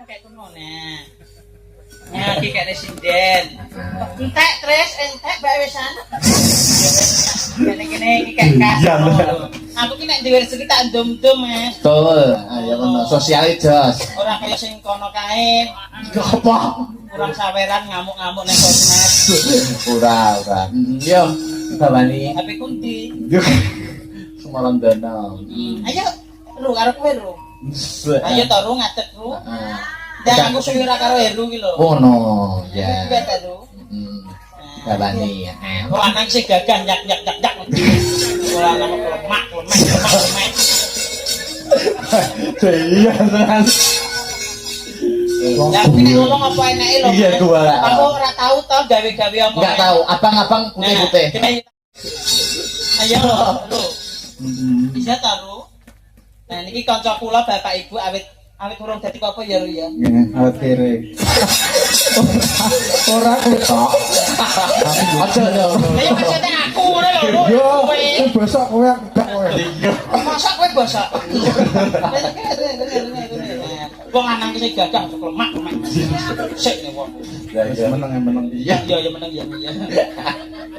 kayak kuno nah. Ya iki kene sinden. Entek tres entek bae wisan. Kene iki kayak kas. Aku ki nek dhewe rezeki tak ndum-ndum, Mas. Betul. Ayo ngono sosialitas. Ora kaya sing kono kae. Apa? Kurang saweran ngamuk-ngamuk nang sosmed. Ora. Yo, bawani. HP kunti. Semalam danau. Ayo, Ru karo kowe, Ru. Ayo to Ru ngadeg, Ru. Jangan aku suwi ora karo Heru ki lho. Oh no, ya. Kuwi ta, Ru. Bawani. Kok anak sing gagah nyak. Ora ana lemak. Iya, tenan. Ya iki ngomong apa enake lho. Iya, gua. Aku ora tahu to gawe-gawe apa. Enggak tahu, abang-abang putih-putih. Ayo, Ru. Bisa ta, Ru? Nah, niki kanca kula Bapak Ibu awit urung dadi apa ya, Ru ya. Akhire. Ora ketok. Aja yo. Ayo maksudnya aku ngono lho, Ru. Yo, besok kowe gak kowe. Masa kowe basa. Wong lanang sing gagah kok lemak. Sik nek wong. Ya meneng. Iya meneng ya.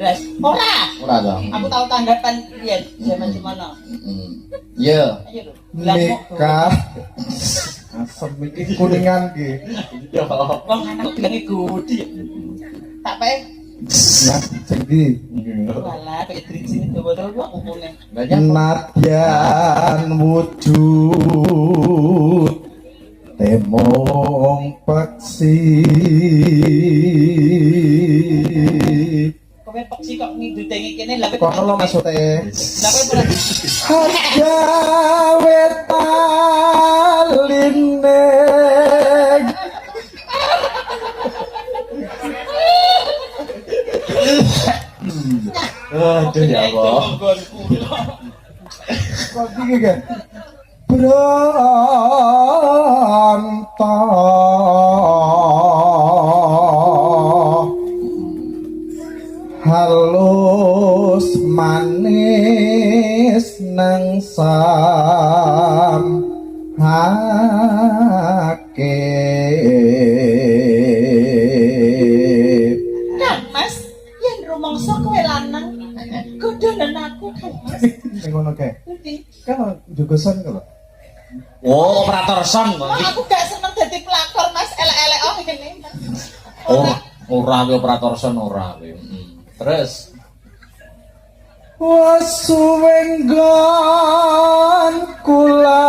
Res. Ora dong. Aku tahu tanggapan riyen zaman semono. Iya. Ayo lho. Nikah. Asem iki kuningan ki. Wong lanang bilangnya gudi. Tak pae. Nah, jadi Walah, kayak driji coba terus kok ngomongnya. nadyan wujud temong peksi Kowe peksi kok ngidutengi kene lha kok lo maksudnya Lah kowe pernah gawe taline Aduh ya Allah. kok iki kan Bronto halus manis nang sam hake Kang Mas, yen rumangsa kowe lanang godonen aku Kang Mas. sing ngono kae Ngerti? kan jugosan kok Oh, operator son. Aku gak seneng dadi pelakor Mas, elek-elek oh ngene. Ora we operator son ora we. Terus wasuwenggon kula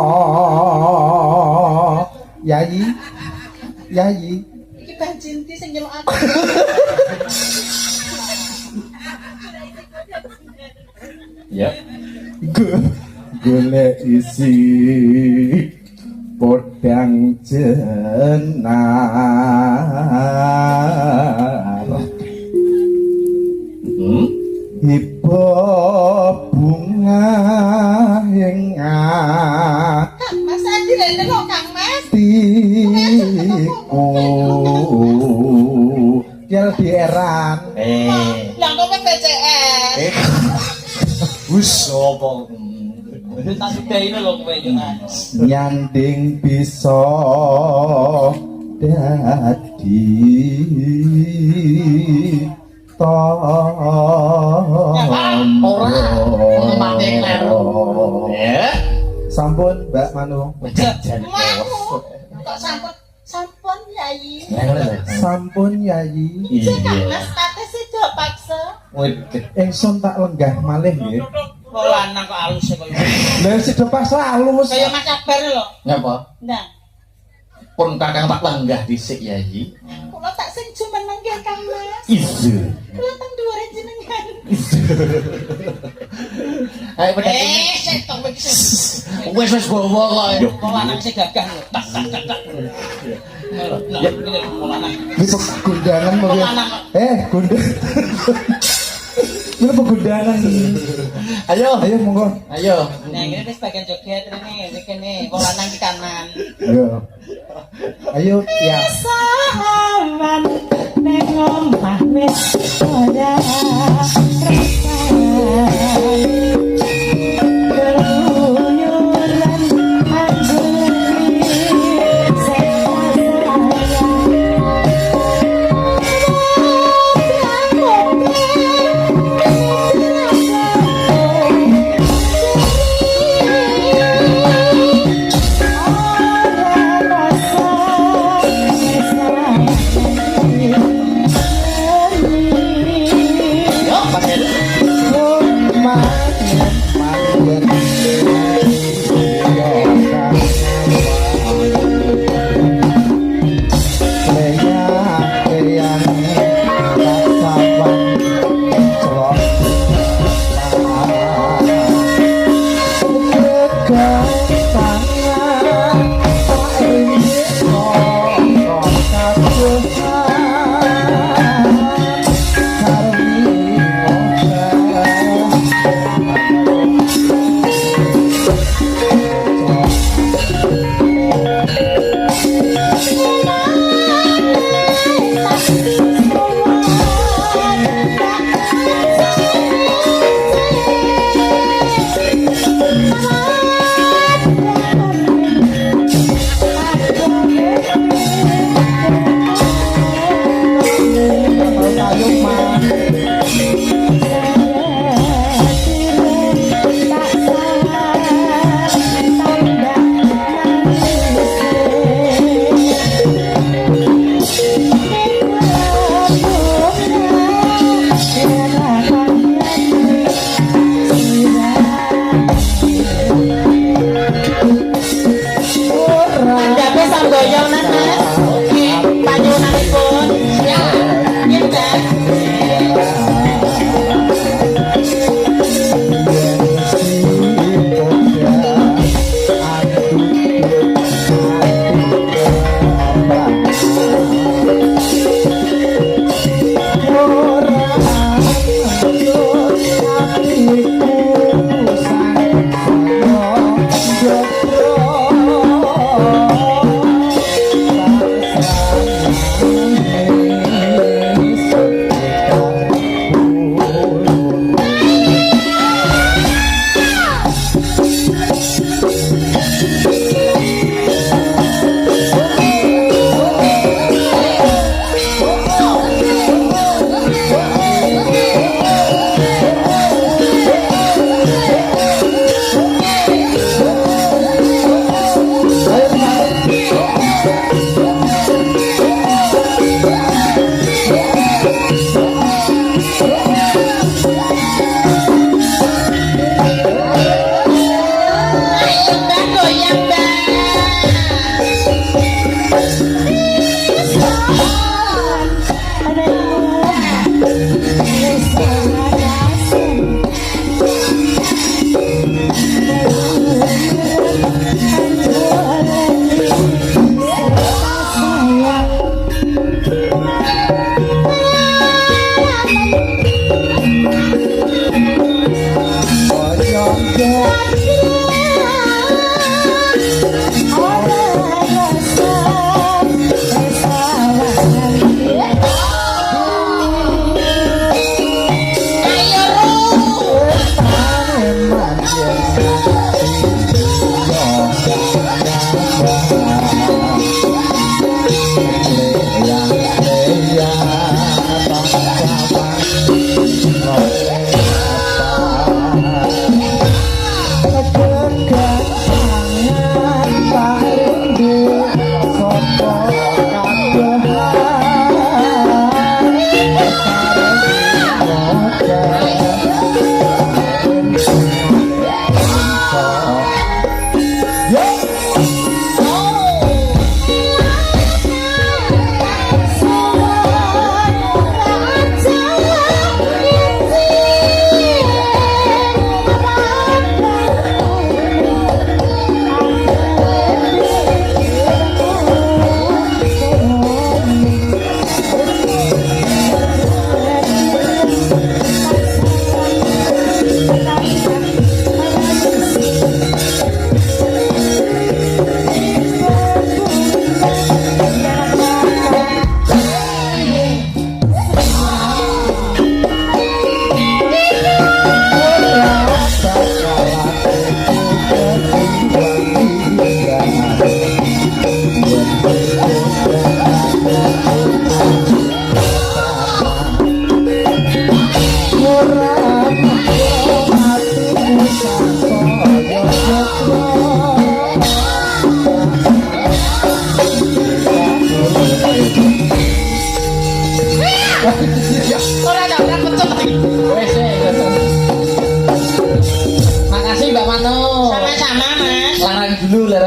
lono Yayi Iki Bang Cinti sing nyeluk aku. ya. golek isi podang jenar ibu bunga hingga Kang Mas adirene kok Kang Mas. tiku jel dieran Lah kok BCS. Wis opo? Tak sudaine lho kowe yo. nyanding bisa dadi Ya. sampun Mbak Manu Kok sampun Yayi. sampun Yayi Kang Mas kate sida paksa. ingsun tak lenggah malih nggih Kok lanang kok alus kok. lha sida pas halus Kaya Mas Akbar lho. Ngapa? Nah, Pun kakang tak lenggah dhisik ya iki. kula tak sing jumeneng nggih Kang Mas. Iya. Kula teng dhuwure jenengan. Ayo pedang. Setok iki. Wis gowo kok. Kok lanang sing gagah lho. Tak. Ya, ini lanang. iki gundangan mungkin gundangan ini pegundangan Ayo. ayo monggo Ayo. Nah, ini wis bagian joget ini kene. Wong lanang di kanan. ayo ya Sahawan ning omah wis ora rasane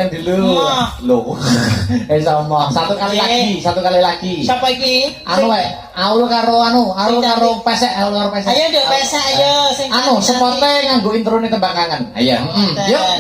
yang dulu. Loh. Sama. Satu kali lagi. Siapa iki? Anu aul karo pesek, Ayo nduk pesek ayo sing sepote nganggo introne tembak kangen. Ayo. Yuk.